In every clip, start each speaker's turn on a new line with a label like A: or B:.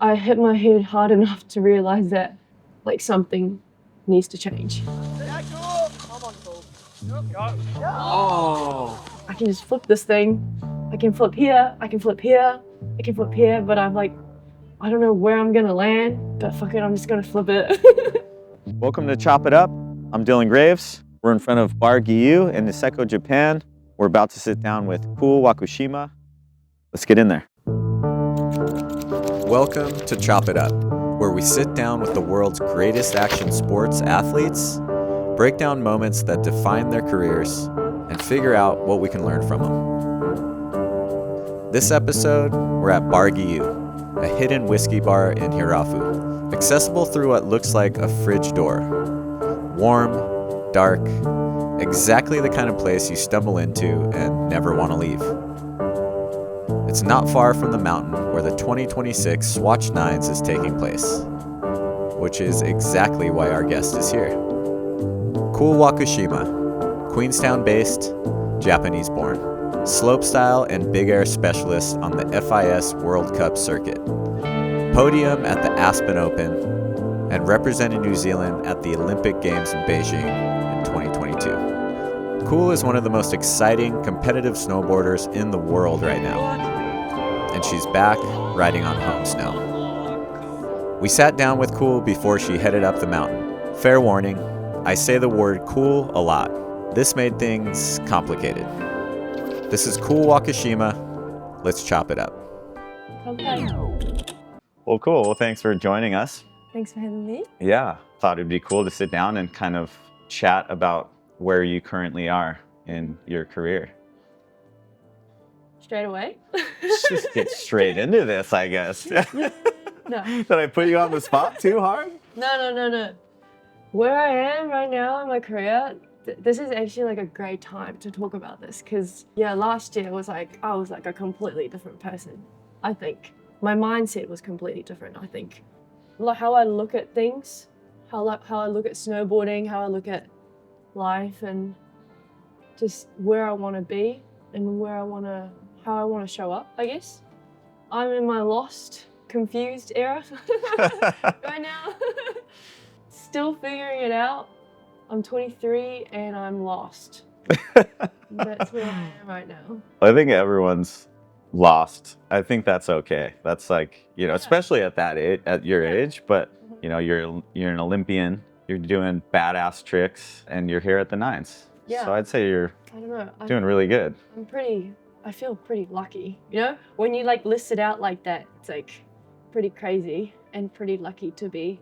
A: I hit my head hard enough to realize that like something needs to change.
B: Oh.
A: I can just flip this thing. I can flip here, I can flip here, I can flip here, but I don't know where I'm gonna land, but fuck it, I'm just gonna flip it.
B: Welcome to Chop It Up. I'm Dylan Graves. We're in front of Bar Gyu in Niseko, Japan. We're about to sit down with Cool Wakushima. Let's get in there. Welcome to Chop It Up, where we sit down with the world's greatest action sports athletes, break down moments that define their careers, and figure out what we can learn from them. This episode, we're at Bar Gyu, a hidden whiskey bar in Hirafu, accessible through what looks like a fridge door. Warm, dark, exactly the kind of place you stumble into and never want to leave. It's not far from the mountain where the 2026 Swatch Nines is taking place, which is exactly why our guest is here. Cool Wakushima, Queenstown-based, Japanese-born, slopestyle and big air specialist on the FIS World Cup circuit, podium at the Aspen Open, and represented New Zealand at the Olympic Games in Beijing in 2022. Kool is one of the most exciting competitive snowboarders in the world right now, and she's back riding on home snow. We sat down with Kool before she headed up the mountain. Fair warning, I say the word cool a lot. This made things complicated. This is Cool Wakushima. Let's chop it up.
A: Okay.
B: Well, cool. Well, thanks for joining us.
A: Thanks for having me.
B: Yeah, thought it'd be cool to sit down and kind of chat about where you currently are in your career.
A: Straight away?
B: Let's just get straight into this, I guess.
A: No.
B: Did I put you on the spot too hard?
A: No. Where I am right now in my career, this is actually like a great time to talk about this because last year was like, I was like a completely different person, I think. My mindset was completely different, I think. Like how I look at things, how I look at snowboarding, how I look at life and just where I want to be and how I want to show up, I guess. I'm in my lost, confused era right now. Still figuring it out. I'm 23 and I'm lost. That's where I am right now.
B: I think everyone's lost. I think that's okay. That's like, especially at that age, at your age, but you're an Olympian, you're doing badass tricks and you're here at the Nines.
A: Yeah.
B: So I'd say you're
A: I don't know.
B: doing really good.
A: I feel pretty lucky. When you like list it out like that, it's like pretty crazy and pretty lucky to be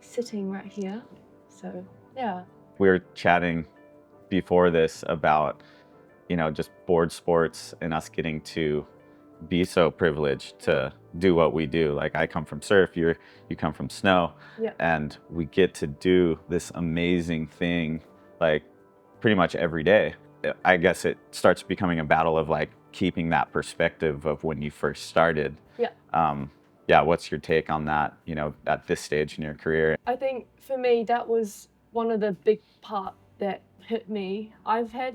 A: sitting right here. So yeah.
B: We were chatting before this about, just board sports and us getting to be so privileged to do what we do. Like I come from surf, you come from snow, and we get to do this amazing thing like pretty much every day. I guess it starts becoming a battle of like keeping that perspective of when you first started. What's your take on that, at this stage in your career?
A: I think for me, that was one of the big part that hit me. I've had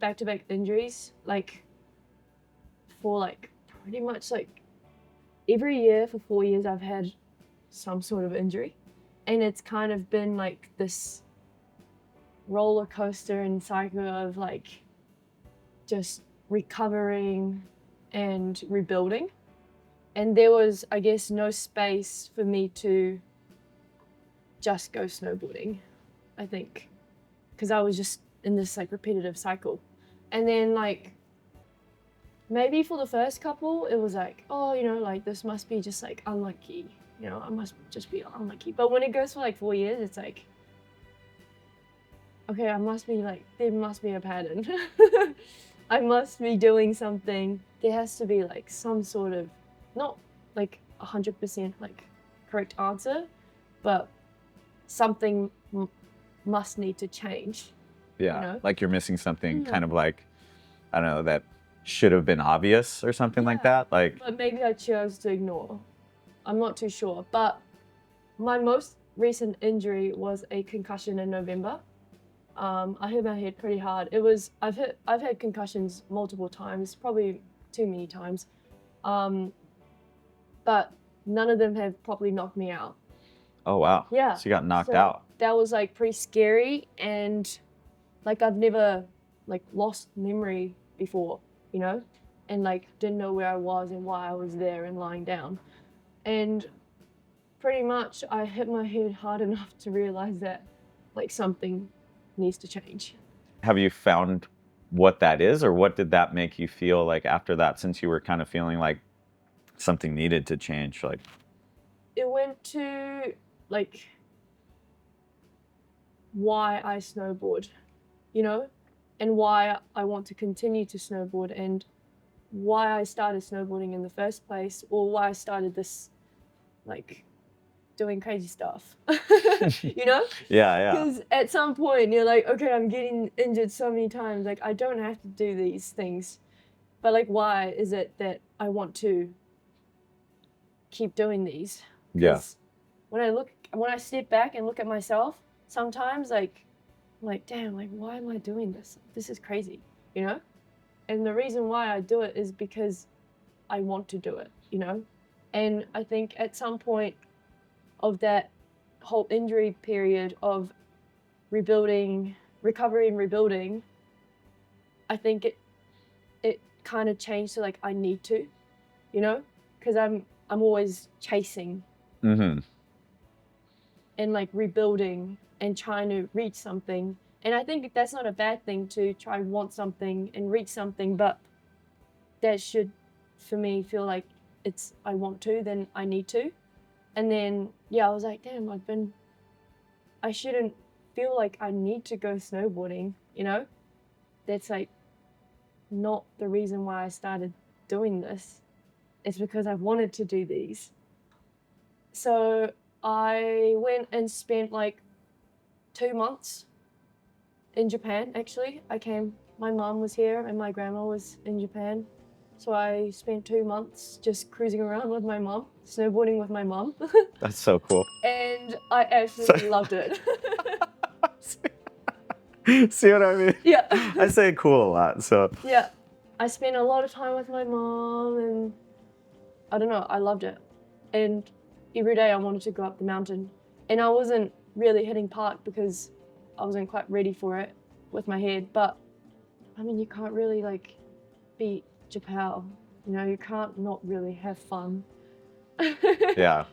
A: back-to-back injuries, like for like pretty much like every year for 4 years I've had some sort of injury. And it's kind of been like this roller coaster and cycle of like just recovering and rebuilding. And there was, I guess, no space for me to just go snowboarding, I think, because I was just in this like repetitive cycle. And then like maybe for the first couple, it was like, oh, like this must be just like unlucky, I must just be unlucky. But when it goes for like 4 years, it's like, okay, there must be a pattern. I must be doing something. There has to be like some sort of, not like 100% like correct answer, but something must need to change.
B: Like you're missing something kind of like, I don't know, that should have been obvious or something like that. Like,
A: but maybe I chose to ignore. I'm not too sure. But my most recent injury was a concussion in November. I hit my head pretty hard. I've had concussions multiple times, probably too many times. But but none of them have properly knocked me out.
B: Oh, wow.
A: Yeah.
B: So you got knocked
A: So
B: out.
A: that was like pretty scary, and like I've never like lost memory before, you know, and like didn't know where I was and why I was there and lying down. And pretty much I hit my head hard enough to realize that like something needs to change.
B: Have you found what that is, or what did that make you feel like after that, since you were kind of feeling like something needed to change? Like,
A: It went to like why I snowboard, you know, and why I want to continue to snowboard, and why I started snowboarding in the first place, or why I started this like doing crazy stuff. You know?
B: yeah.
A: Because at some point you're like, okay, I'm getting injured so many times, like I don't have to do these things, but like why is it that I want to keep doing these?
B: Yeah.
A: 'Cause when I step back and look at myself, sometimes like I'm like, damn, like why am I doing this? This is crazy, you know? And the reason why I do it is because I want to do it, you know? And I think at some point of that whole injury period of rebuilding, recovery and rebuilding, I think it kind of changed to like I need to, you know? Because I'm always chasing
B: Mm-hmm.
A: and like rebuilding and trying to reach something. And I think that's not a bad thing to try and want something and reach something, but that should, for me, feel like it's I want to, then I need to. And then, yeah, I was like, damn, I shouldn't feel like I need to go snowboarding, you know? That's like not the reason why I started doing this. It's because I wanted to do these. So I went and spent like 2 months in Japan, actually. My mom was here and my grandma was in Japan. So I spent 2 months just cruising around with my mom, snowboarding with my mom.
B: That's so cool.
A: And I absolutely loved it.
B: See what I mean?
A: Yeah.
B: I say cool a lot, so.
A: Yeah. I spent a lot of time with my mom, and I don't know, I loved it. And every day I wanted to go up the mountain. And I wasn't really hitting park because I wasn't quite ready for it with my head. But I mean, you can't really like beat Japan. You know, you can't not really have fun.
B: Yeah.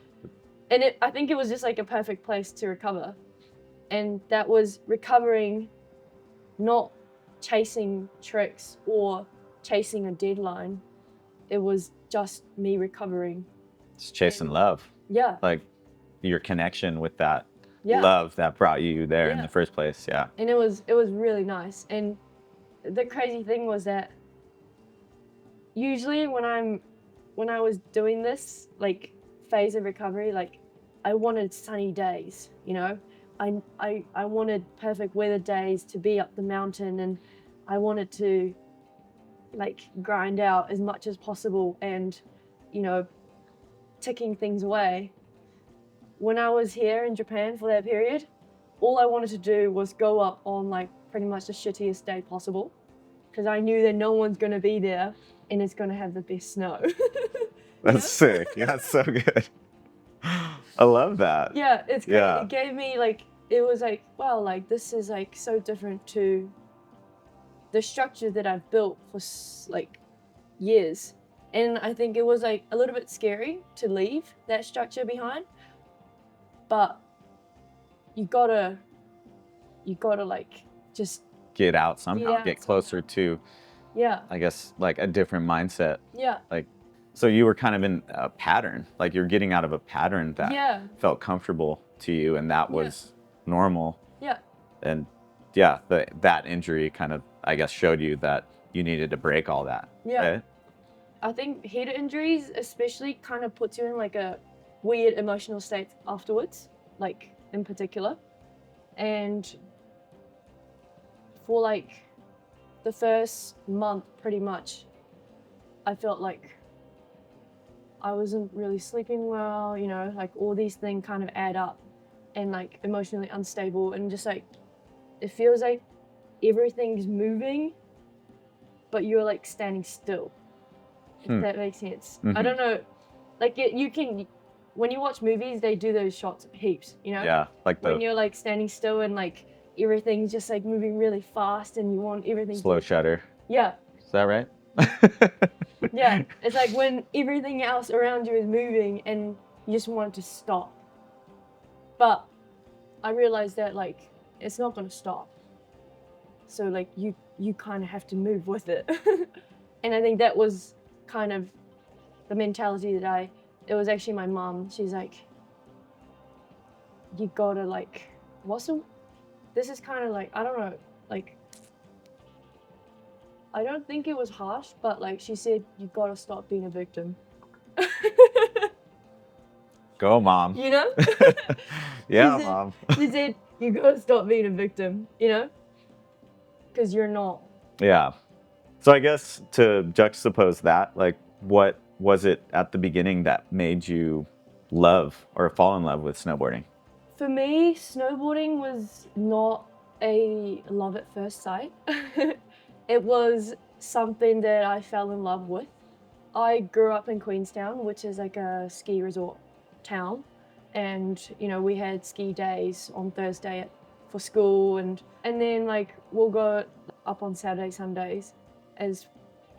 A: And I think it was just like a perfect place to recover. And that was recovering, not chasing tricks or chasing a deadline. It was just me recovering.
B: Just chasing love.
A: Yeah.
B: Like your connection with that
A: Yeah.
B: love that brought you there in
A: Yeah.
B: the first place. Yeah.
A: And it was really nice. And the crazy thing was that usually when I was doing this like phase of recovery, like I wanted sunny days, you know. I wanted perfect weather days to be up the mountain, and I wanted to like grind out as much as possible and, you know, ticking things away. When I was here in Japan for that period, all I wanted to do was go up on like pretty much the shittiest day possible, because I knew that no one's gonna be there and it's gonna have the best snow.
B: That's sick. Yeah, that's so good. I love that.
A: Yeah, it's great.
B: Yeah.
A: It gave me like, it was like, wow, like this is like so different to the structure that I've built for like years. And I think it was like a little bit scary to leave that structure behind, but you gotta like just
B: Get out somehow.
A: out
B: Get closer to,
A: yeah,
B: I guess, like a different mindset.
A: yeah,
B: Like, so you were kind of in a pattern, like you're getting out of a pattern that
A: yeah,
B: felt comfortable to you, and that was normal.
A: yeah,
B: And yeah, that injury kind of, I guess, showed you that you needed to break all that.
A: yeah.
B: Right?
A: I think head injuries especially kind of puts you in like a weird emotional state afterwards, like in particular. And for like the first month, pretty much, I felt like I wasn't really sleeping well, you know, like all these things kind of add up, and like emotionally unstable, and just like, it feels like everything's moving, but you're like standing still, if that makes sense. I don't know like you can, when you watch movies, they do those shots heaps, you know?
B: Yeah, like
A: When
B: the
A: you're like standing still and like everything's just like moving really fast and you want everything
B: slow
A: to,
B: shutter.
A: yeah.
B: Is that right?
A: Yeah, it's like when everything else around you is moving and you just want it to stop. But I realized that like it's not gonna stop. So like you kind of have to move with it. And I think that was kind of the mentality that it was actually my mom. She's like, you gotta like, this is kind of like, I don't know, like, I don't think it was harsh, but like she said, you gotta stop being a victim.
B: Go, Mom.
A: You know?
B: Yeah, Mom.
A: She said, you gotta stop being a victim, you know? Because you're not.
B: Yeah. So I guess to juxtapose that, like, what was it at the beginning that made you love or fall in love with snowboarding?
A: For me, snowboarding was not a love at first sight. It was something that I fell in love with. I grew up in Queenstown, which is like a ski resort town. And, you know, we had ski days on Thursday for school and then like we'll go up on Saturday, Sundays as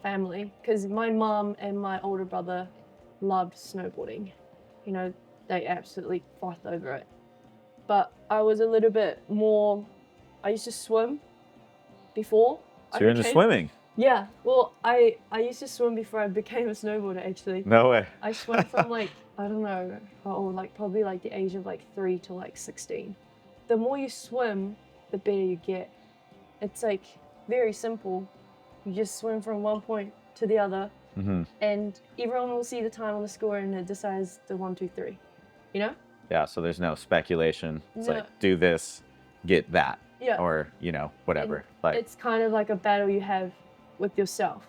A: family. Because my mum and my older brother loved snowboarding. You know, they absolutely fought over it. But I was a little bit more, I used to swim before.
B: So you're into swimming?
A: Yeah, well, I used to swim before I became a snowboarder, actually.
B: No way.
A: I swam from like, I don't know, like probably like the age of like 3 to like 16. The more you swim, the better you get. It's like very simple. You just swim from one point to the other, and everyone will see the time on the score and it decides the 1, 2, 3, you know?
B: Yeah, so there's no speculation. It's
A: No.
B: like, do this, get that.
A: Yeah.
B: Or, you know, whatever.
A: And
B: like
A: it's kind of like a battle you have with yourself.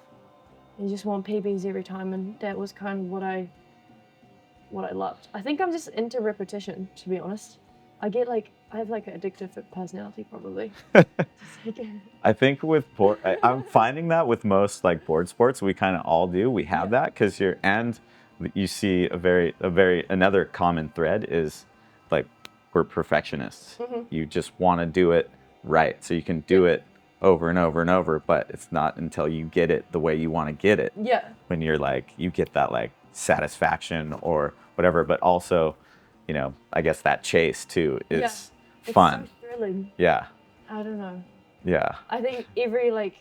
A: You just want PBs every time, and that was kind of what I loved. I think I'm just into repetition, to be honest. I have like an addictive personality, probably.
B: I think with board, I'm finding that with most like board sports, we kind of all do. We have that because you see another common thread is like we're perfectionists. You just want to do it right, so you can do it over and over and over, but it's not until you get it the way you want to get it.
A: Yeah.
B: When you're like, you get that like satisfaction or whatever, but also, you know, I guess that chase too is fun.
A: It's so thrilling.
B: Yeah.
A: I don't know.
B: Yeah.
A: I think every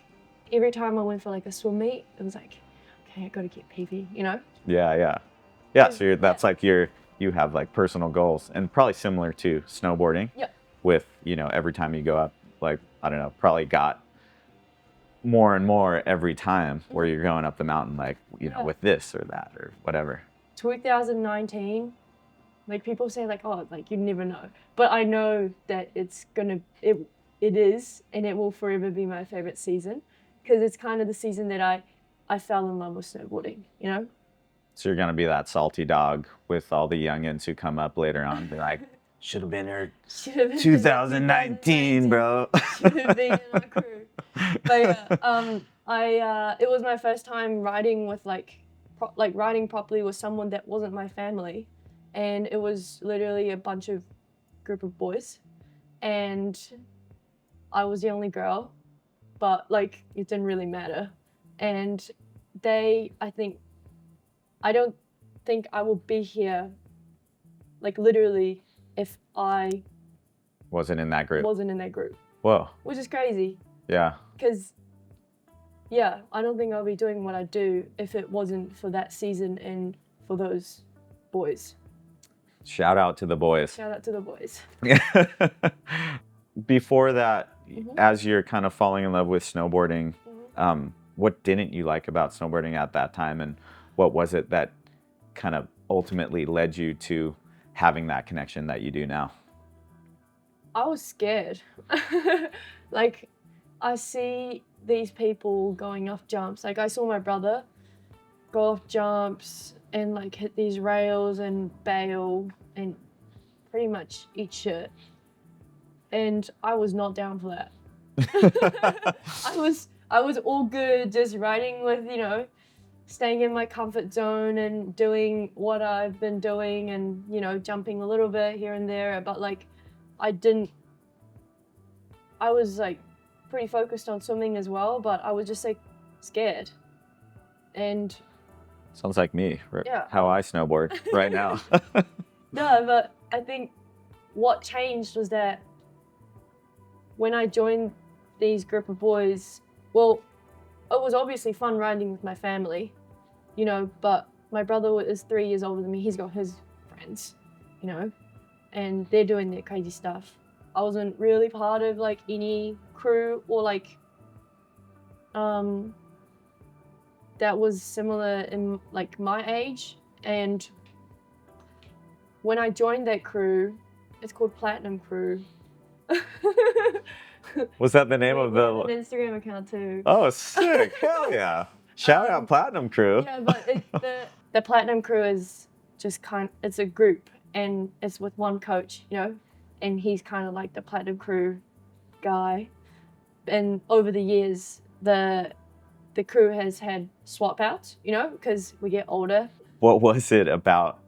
A: time I went for like a swim meet, it was like, okay, I gotta get PB, you know?
B: Yeah. So that's like you have like personal goals, and probably similar to snowboarding.
A: Yeah.
B: With, you know, every time you go up, like, I don't know, probably got more and more every time where you're going up the mountain, like, you know, with this or that or whatever.
A: 2019, like people say like, oh, like you never know. But I know that it is, and it will forever be my favorite season, because it's kind of the season that I fell in love with snowboarding, you know?
B: So you're going to be that salty dog with all the youngins who come up later on and be like, should have been here 2019, bro.
A: Should have been in our crew. But it was my first time riding with riding properly with someone that wasn't my family, and it was literally a group of boys, and I was the only girl, but like it didn't really matter, and I don't think I will be here, like literally, if I
B: wasn't in that group.
A: Whoa. Which is crazy.
B: Yeah.
A: Because, yeah, I don't think I'll be doing what I do if it wasn't for that season and for those boys.
B: Shout out to the boys. Before that, as you're kind of falling in love with snowboarding, what didn't you like about snowboarding at that time, and what was it that kind of ultimately led you to having that connection that you do now?
A: I was scared. Like, I see these people going off jumps. Like, I saw my brother go off jumps and like hit these rails and bail and pretty much eat shit. And I was not down for that. I was all good just riding with, you know, staying in my comfort zone and doing what I've been doing and, you know, jumping a little bit here and there. But like, I was like pretty focused on swimming as well, but I was just like scared. And
B: Sounds like me,
A: yeah.
B: how I snowboard right now.
A: No, but I think what changed was that when I joined these group of boys, well, it was obviously fun riding with my family, you know, but my brother is 3 years older than me. He's got his friends, you know, and they're doing their crazy stuff. I wasn't really part of like any crew or like that was similar in like my age. And when I joined that crew, it's called Platinum Crew.
B: Was that the name of
A: We have an Instagram account too.
B: Oh, sick! Hell yeah! Shout out Platinum Crew.
A: Yeah, but the Platinum Crew is just it's a group and it's with one coach, you know, and he's kind of like the Platinum Crew guy. And over the years, the crew has had swap outs, you know, because we get older.
B: What was it about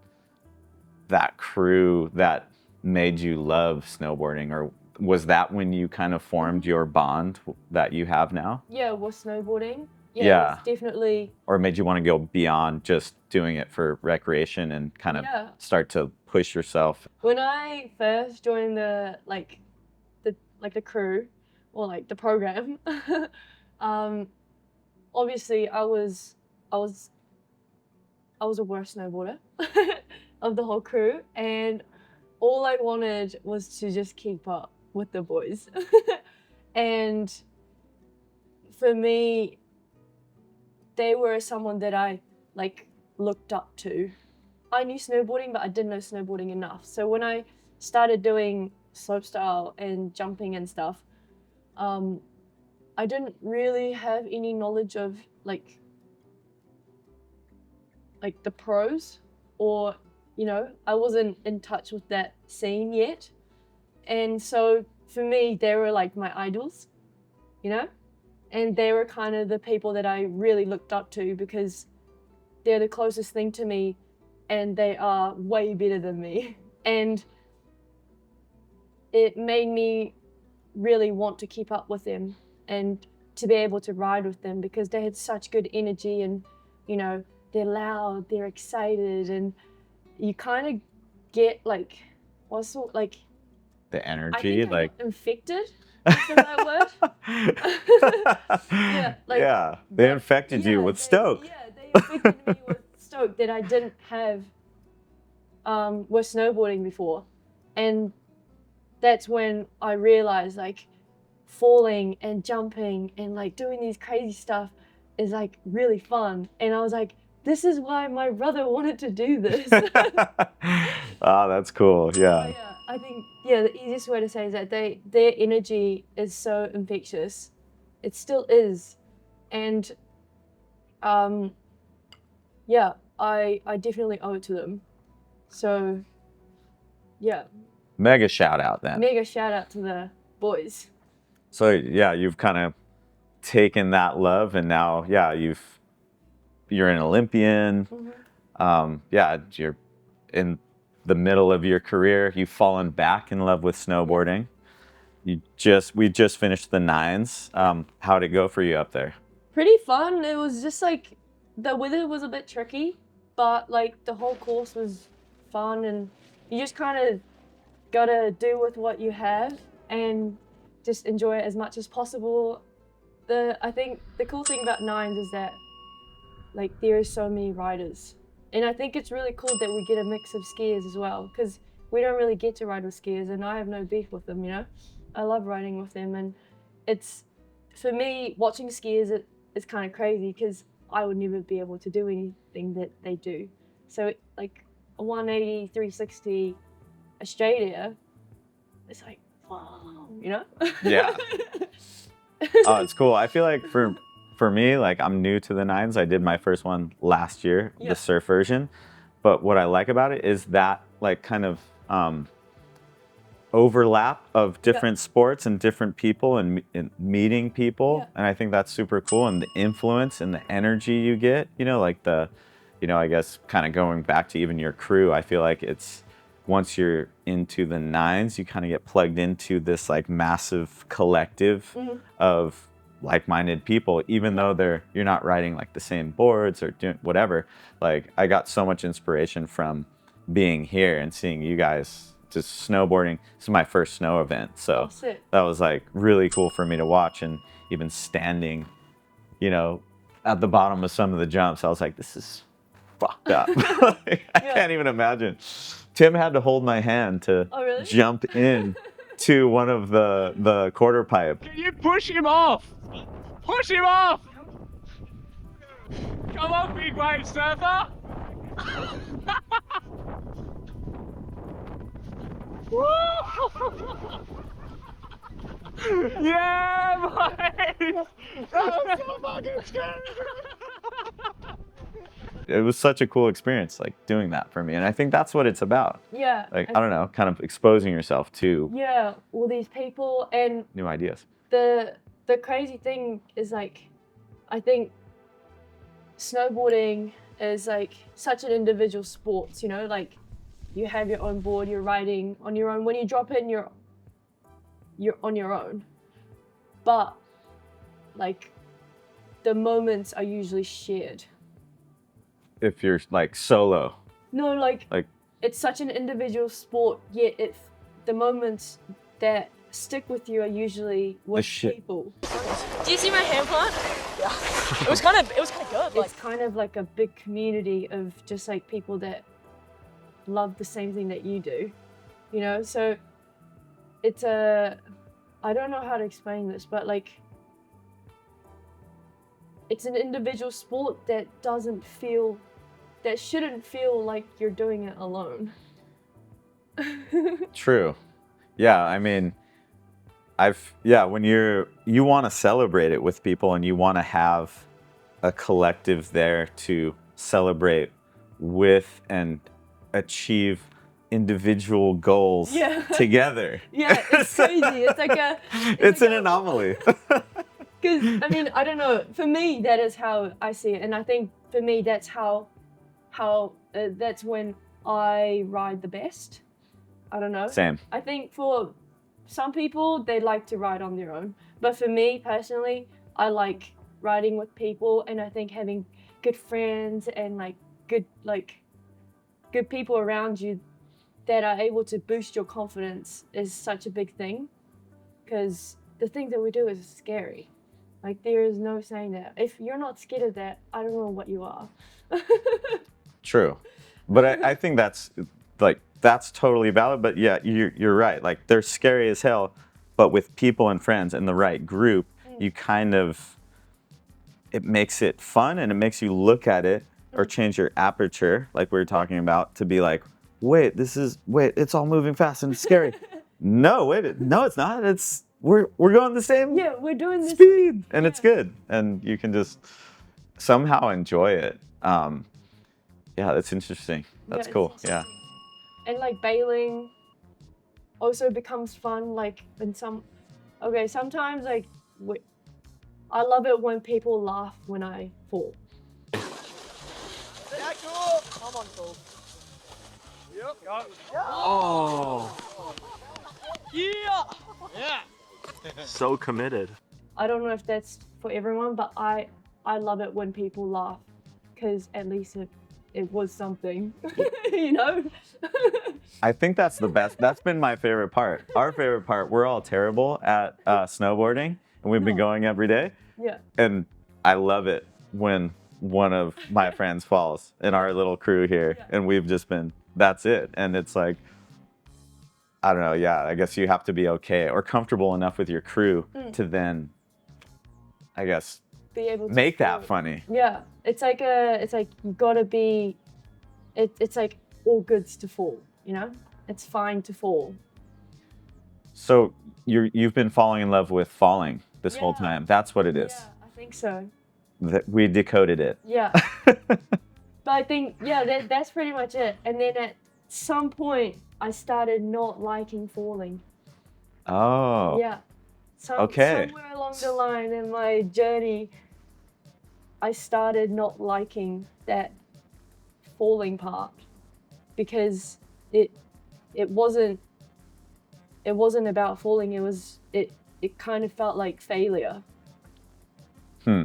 B: that crew that made you love snowboarding, or was that when you kind of formed your bond that you have now?
A: Yeah, with snowboarding.
B: Yeah.
A: It's definitely.
B: Or made you want to go beyond just doing it for recreation and kind of start to push yourself?
A: When I first joined the crew or like the program, obviously I was a worst snowboarder of the whole crew, and all I wanted was to just keep up with the boys. And for me, they were someone that I like looked up to. I knew snowboarding, but I didn't know snowboarding enough. So when I started doing slopestyle and jumping and stuff, I didn't really have any knowledge of like the pros, or, you know, I wasn't in touch with that scene yet. And so for me, they were like my idols, you know? And they were kind of the people that I really looked up to because they're the closest thing to me and they are way better than me. And it made me really want to keep up with them and to be able to ride with them because they had such good energy and, you know, they're loud, they're excited, and you kind of get like, what's the, like...
B: The energy, like...
A: infected? Is that word? Yeah, like,
B: yeah, they infected you with stoke.
A: Yeah, they infected me with stoke that I didn't have with snowboarding before. And that's when I realized like falling and jumping and like doing these crazy stuff is like really fun. And I was like, this is why my brother wanted to do this.
B: Oh, that's cool. Yeah.
A: Yeah, I think the easiest way to say is that their energy is so infectious. It still is. And yeah, I definitely owe it to them. So yeah.
B: Mega shout out then.
A: Mega shout out to the boys.
B: So yeah, you've kind of taken that love and now, yeah, you're an Olympian. Mm-hmm. Yeah, you're in the middle of your career. You've fallen back in love with snowboarding. We just finished the nines. How'd it go for you up there?
A: Pretty fun. It was just like the weather was a bit tricky, but like the whole course was fun, and you just kind of gotta do with what you have and just enjoy it as much as possible. I think the cool thing about nines is that like there are so many riders, and I think it's really cool that we get a mix of skiers as well, because we don't really get to ride with skiers, and I have no beef with them, you know. I love riding with them, and it's, for me, watching skiers, it's kind of crazy because I would never be able to do anything that they do. So like a 180, 360 Australia, it's like, wow, you know?
B: Yeah. Oh, it's cool. I feel like for me, like I'm new to the nines. I did my first one last year, the surf version. But what I like about it is that like kind of overlap of different sports and different people and meeting people. And I think that's super cool, and the influence and the energy you get, you know, like the, you know, I guess kind of going back to even your crew, I feel like it's, once you're into the nines, you kind of get plugged into this like massive collective of like-minded people, even though you're not riding like the same boards or doing whatever. Like I got so much inspiration from being here and seeing you guys just snowboarding. This is my first snow event, so that was like really cool for me to watch. And even standing, you know, at the bottom of some of the jumps, I was like, this is fucked up. Like, I can't even imagine. Tim had to hold my hand to jump in to one of the quarter pipe.
C: Can you push him off? Push him off! Come on, big wave surfer! Yeah, boys! That was so fucking scary!
B: It was such a cool experience, like doing that for me, and I think that's what it's about.
A: Yeah.
B: Like I don't know, kind of exposing yourself to
A: all these people and
B: new ideas.
A: The crazy thing is, like, I think snowboarding is like such an individual sport, you know, like you have your own board, you're riding on your own. When you drop in, you're on your own. But like the moments are usually shared.
B: If you're like solo.
A: No, like it's such an individual sport, yet the moments that stick with you are usually with people.
D: Do you see my hand plant? Yeah. It was kind of good.
A: It's kind of like a big community of just like people that love the same thing that you do, you know? So it's I don't know how to explain this, but like it's an individual sport that shouldn't feel like you're doing it alone.
B: True. Yeah, I mean, when you want to celebrate it with people and you want to have a collective there to celebrate with and achieve individual goals together.
A: Yeah, it's crazy. It's like
B: it's an anomaly.
A: Because I mean, I don't know. For me, that is how I see it, and I think for me, that's that's when I ride the best. I don't know.
B: Same.
A: I think for some people, they like to ride on their own. But for me, personally, I like riding with people, and I think having good friends and like good people around you that are able to boost your confidence is such a big thing. Because the thing that we do is scary. Like, there is no saying that. If you're not scared of that, I don't know what you are.
B: True. But I think that's totally valid. But yeah, you're right. Like, they're scary as hell, but with people and friends in the right group, you kind of, it makes it fun, and it makes you look at it or change your aperture, like we were talking about, to be like, wait, it's all moving fast and it's scary. No, it's not. We're going the same
A: we're doing this
B: speed, and it's good, and you can just somehow enjoy it. That's interesting. That's cool. Yeah.
A: And like bailing also becomes fun. Like sometimes like I love it when people laugh when I fall.
D: Yeah, Kool. Come on, Kool.
C: Yep. Go.
B: Oh.
C: Yeah. Yeah.
B: So committed.
A: I don't know if that's for everyone, but I love it when people laugh, because at least it was something, you know?
B: I think that's the best. That's been my favorite part. Our favorite part, we're all terrible at snowboarding, and we've been going every day.
A: Yeah.
B: And I love it when one of my friends falls in our little crew here, and we've just been, that's it. And it's like, I don't know, I guess you have to be okay or comfortable enough with your crew to then, I guess,
A: be able to
B: make that funny.
A: Yeah, it's like you gotta be, it's like all goods to fall, you know? It's fine to fall.
B: So you've been falling in love with falling this whole time. That's what it is.
A: Yeah, I think so.
B: We decoded it.
A: Yeah. But I think, that's pretty much it. And then some point I started not liking falling.
B: Oh.
A: Yeah.
B: Okay.
A: Somewhere along the line in my journey, I started not liking that falling part because it wasn't about falling. It kind of felt like failure.
B: Hmm.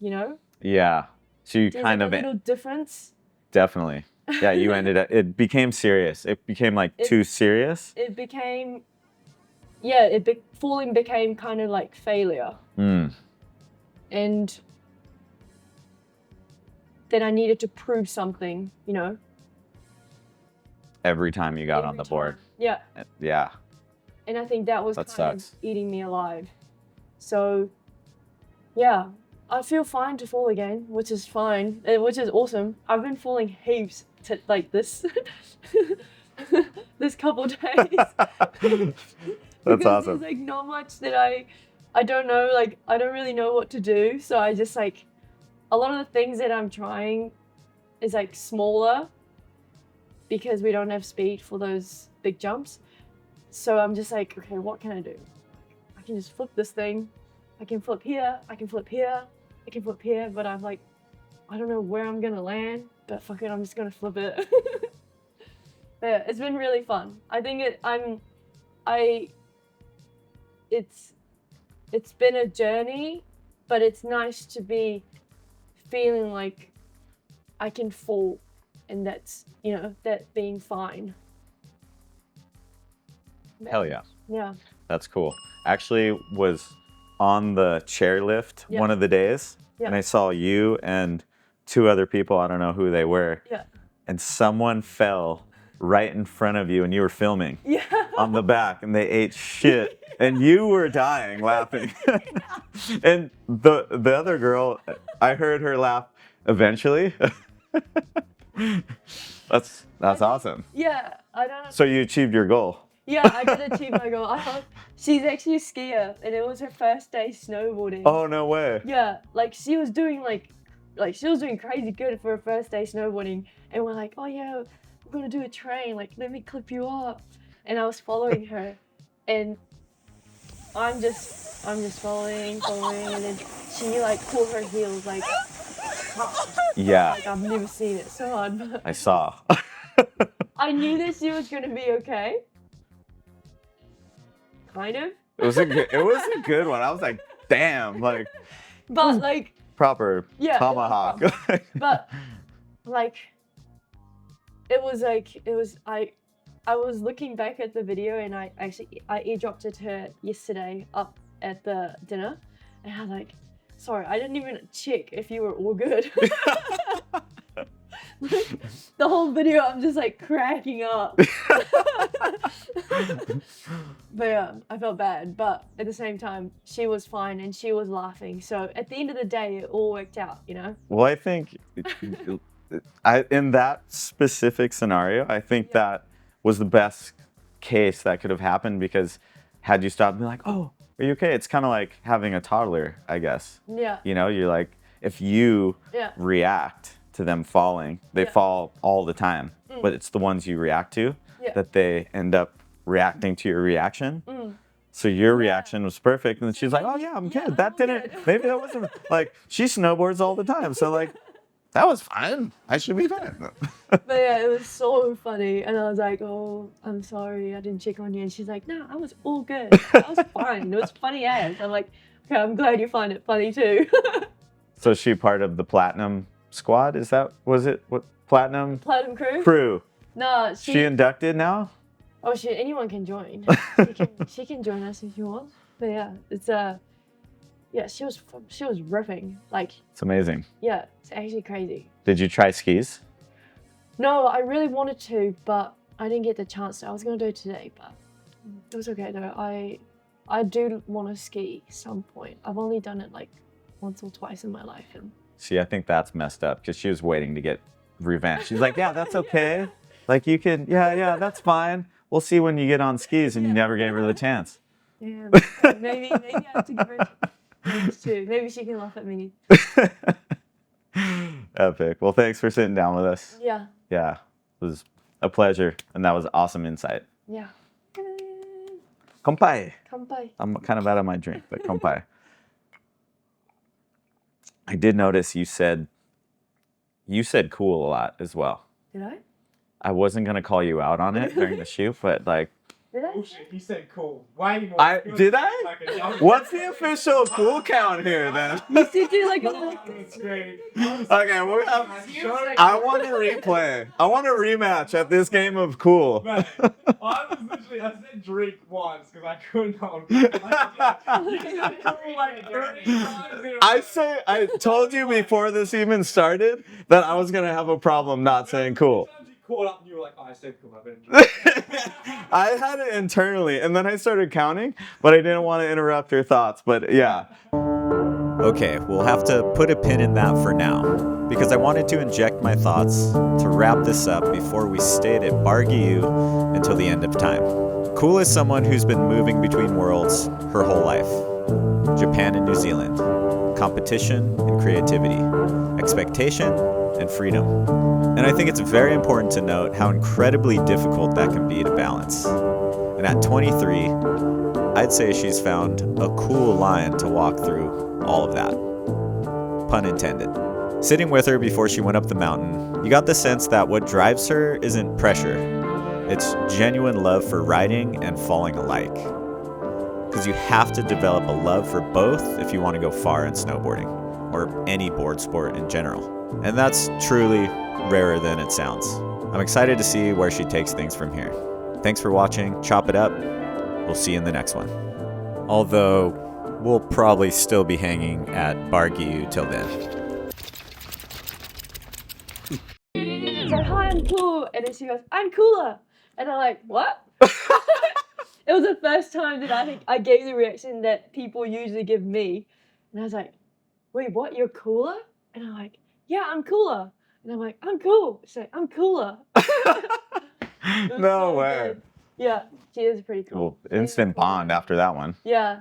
A: You know?
B: Yeah. So you
A: There's
B: kind
A: like
B: of
A: a little difference.
B: definitely. Yeah, you ended up. It became serious. It became like too serious.
A: It became, yeah. Falling became kind of like failure,
B: Mm.
A: and then I needed to prove something. You know?
B: Every time you got on
A: Every
B: the board.
A: time. Yeah.
B: Yeah.
A: And I think that was
B: That
A: kind of
B: sucks.
A: eating me alive. So, yeah, I feel fine to fall again, which is fine, which is awesome. I've been falling heaps to like this, this couple days.
B: That's
A: Because
B: awesome.
A: there's like not much that I don't know. Like I don't really know what to do. So I just like a lot of the things that I'm trying is like smaller because we don't have speed for those big jumps. So I'm just like, okay, what can I do? I can just flip this thing. I can flip here. I can flip here. I can flip here. But I'm like, I don't know where I'm gonna land. But fuck it, I'm just gonna flip it. But yeah, it's been really fun. I think it's been a journey, but it's nice to be feeling like I can fall, and that's that being fine.
B: Hell yeah.
A: Yeah.
B: That's cool. Actually was on the chairlift
A: Yeah.
B: one of the days,
A: Yeah.
B: and I saw you and two other people. I don't know who they were.
A: Yeah.
B: And someone fell right in front of you, and you were filming
A: Yeah.
B: on the back, and they ate shit, and you were dying laughing. And the other girl, I heard her laugh eventually. That's awesome.
A: Yeah. I don't know.
B: So you achieved your goal.
A: Yeah, I did achieve my goal. She's actually a skier, and it was her first day snowboarding.
B: Oh, no way.
A: Yeah, like she was doing she was doing crazy good for her first day snowboarding, and we're like, oh yeah, we're gonna do a train. Like, let me clip you up. And I was following her, and I'm just following, and then she like pulled her heels like.
B: Yeah.
A: Like I've never seen it so hard. But
B: I saw.
A: I knew that she was gonna be okay. Kind of.
B: It was a good one. I was like, damn, like
A: But like,
B: proper
A: yeah,
B: tomahawk.
A: but like, it was I was looking back at the video, and I airdropped it to her yesterday up at the dinner, and I was like, sorry, I didn't even check if you were all good. Like, the whole video, I'm just like cracking up. But yeah, I felt bad, but at the same time, she was fine and she was laughing. So at the end of the day, it all worked out, you know?
B: Well, I think in that specific scenario, I think that was the best case that could have happened, because had you stopped and be like, oh, are you okay? It's kind of like having a toddler, I guess.
A: Yeah.
B: You know, you're like, if you react to them falling, they fall all the time, but it's the ones you react to that they end up reacting to your reaction. So your reaction was perfect, and then she's like, oh yeah, I'm good. That didn't, maybe that wasn't, like, she snowboards all the time, so like, that was fine. I should be fine.
A: But yeah, it was so funny. And I was like, oh, I'm sorry, I didn't check on you. And she's like, no, I was all good. I was fine. It was funny as. I'm like, okay, I'm glad you find it funny too.
B: So is she part of the platinum squad? Was it what platinum?
A: Platinum crew?
B: Crew.
A: No,
B: She inducted now?
A: Oh shit, anyone can join. She can join us if you want. But yeah, it's yeah, she was ripping. Like,
B: It's amazing.
A: yeah, it's actually crazy.
B: Did you try skis?
A: No, I really wanted to, but I didn't get the chance to. I was gonna do it today, but it was okay though. I do want to ski some point. I've only done it like once or twice in my life, and
B: See, I think that's messed up, because she was waiting to get revenge. She's like, yeah, that's okay. Like, you can, yeah, that's fine. We'll see when you get on skis, and you never gave her the chance.
A: yeah, maybe I have to give her a chance too. Maybe she can laugh at me.
B: Epic. Well, thanks for sitting down with us.
A: Yeah.
B: Yeah, it was a pleasure, and that was awesome insight.
A: Yeah.
B: Kompai.
A: Kanpai.
B: I'm kind of out of my drink, but kompai. I did notice you said cool a lot as well.
A: Did I?
B: I wasn't gonna call you out on it during the shoot, but like,
A: Did I?
C: Bullshit, he said cool. Way more.
B: did I? What's the official cool count here then?
A: You should do like a little.
C: Screen.
B: Okay, we're I want to replay. I want a rematch at this game of cool.
C: Man, I said drink once because I couldn't hold it.
B: I told you before this even started that I was gonna have a problem not saying cool.
C: Caught up and you were like, oh, I said cool, I've been drinking.
B: I had it internally, and then I started counting, but I didn't want to interrupt your thoughts. But yeah. Okay, we'll have to put a pin in that for now, because I wanted to inject my thoughts to wrap this up before we stayed at Bargiu until the end of time. Kool is someone who's been moving between worlds her whole life. Japan and New Zealand. Competition and creativity. Expectation and freedom. And I think it's very important to note how incredibly difficult that can be to balance. And at 23, I'd say she's found a cool line to walk through all of that. Pun intended. Sitting with her before she went up the mountain, you got the sense that what drives her isn't pressure. It's genuine love for riding and falling alike. Because you have to develop a love for both if you want to go far in snowboarding, or any board sport in general. And that's truly rarer than it sounds. I'm excited to see where she takes things from here. Thanks for watching. Chop it up. We'll see you in the next one. Although, we'll probably still be hanging at Bargiu till then.
A: It's like, hi, I'm cool. And then she goes, I'm cooler. And I'm like, what? It was the first time that I think I gave the reaction that people usually give me. And I was like, wait, what? You're cooler? And I'm like, yeah, I'm cooler. And I'm like, I'm cool. She's like, I'm cooler.
B: No
A: so
B: way.
A: good. Yeah, she is pretty cool.
B: Cool. Instant bond after that one.
A: Yeah.